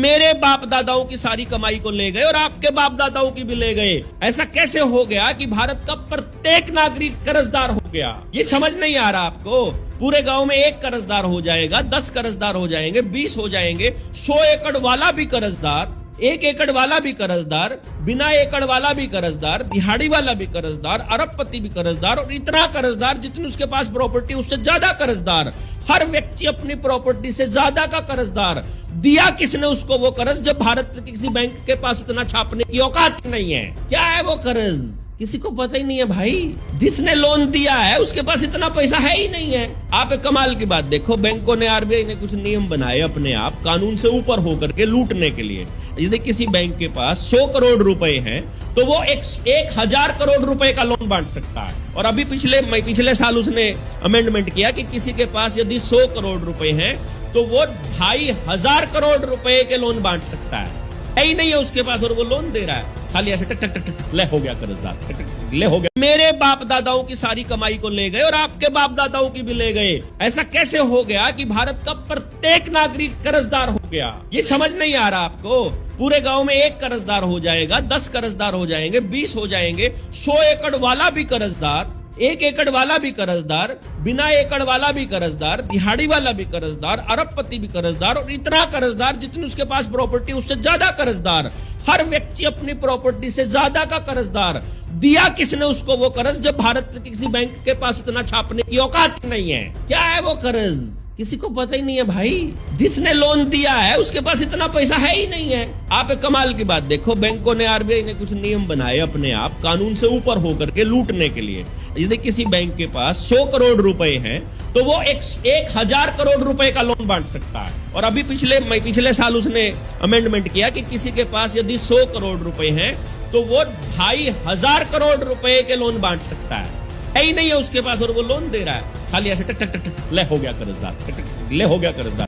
मेरे बाप दादाओं की सारी कमाई को ले गए और आपके बाप दादाओं की भी ले गए। ऐसा कैसे हो गया कि भारत का प्रत्येक नागरिक कर्जदार हो गया? ये समझ नहीं आ रहा आपको। पूरे गांव में एक कर्जदार हो जाएगा, 10 कर्जदार हो जाएंगे, 20 हो जाएंगे, 100 एकड़ वाला भी कर्जदार, 1 एकड़ वाला भी कर्जदार, बिना एकड़ वाला भी कर्जदार, दिहाड़ी वाला भी कर्जदार, अरबपति भी कर्जदार और इतना कर्जदार जितनी उसके पास प्रॉपर्टी उससे ज्यादा कर्जदार। हर व्यक्ति अपनी प्रॉपर्टी से ज्यादा का कर्जदार। दिया किसने उसको वो कर्ज जब भारत के किसी बैंक के पास इतना छापने की औकात नहीं है? क्या है वो कर्ज? किसी को पता ही नहीं है भाई। जिसने लोन दिया है उसके पास इतना पैसा है ही नहीं है। आप एक कमाल की बात देखो, बैंकों ने, आरबीआई ने कुछ नियम बनाए अपने आप कानून से ऊपर होकर के लूटने के लिए। यदि किसी बैंक के पास 100 करोड़ रुपए हैं तो वो 1000 करोड़ रुपए का लोन बांट सकता है। और अभी पिछले साल उसने अमेंडमेंट किया कि किसी के पास यदि 100 करोड़ रुपए हैं तो वो 2500 करोड़ रुपए के लोन बांट सकता है ही नहीं है उसके पास, और वो लोन दे रहा है। खाली ऐसे टक टक टक टक ले हो गया कर्जदार, टक टक ले हो गया। मेरे बाप दादाओं की सारी कमाई को ले गए और आपके बाप दादाओं की भी ले गए। ऐसा कैसे हो गया कि भारत का प्रत्येक नागरिक कर्जदार हो गया? ये समझ नहीं आ रहा आपको। पूरे गांव में एक कर्जदार हो जाएगा, 10 कर्जदार हो जाएंगे, 20 हो जाएंगे, 100 एकड़ वाला भी कर्जदार, 1 एकड़ वाला भी कर्जदार, बिना एकड़ वाला भी कर्जदार, दिहाड़ी वाला भी कर्जदार, अरबपति भी कर्जदार और इतना कर्जदार जितनी उसके पास प्रॉपर्टी उससे ज्यादा कर्जदार। हर व्यक्ति अपनी प्रॉपर्टी से ज्यादा का कर्जदार। दिया किसने उसको वो कर्ज जब भारत के किसी बैंक के पास इतना छापने की औकात नहीं है? क्या है वो कर्ज? किसी को पता ही नहीं है भाई। जिसने लोन दिया है उसके पास इतना पैसा है ही नहीं है। आप एक कमाल की बात देखो, बैंकों ने, आरबीआई ने कुछ नियम बनाए अपने आप कानून से ऊपर होकर के लूटने के लिए। यदि किसी बैंक के पास 100 करोड़ रुपए हैं तो वो 1000 करोड़ रुपए का लोन बांट सकता है। और अभी पिछले साल उसने अमेंडमेंट किया कि किसी के पास यदि 100 करोड़ रुपए हैं तो वो 2500 करोड़ रुपए के लोन बांट सकता है ही नहीं है उसके पास, और वो लोन दे रहा है। खाली ऐसे टक टक टक टक ले हो गया कर्जदार, टक टक ले हो गया कर्जदार।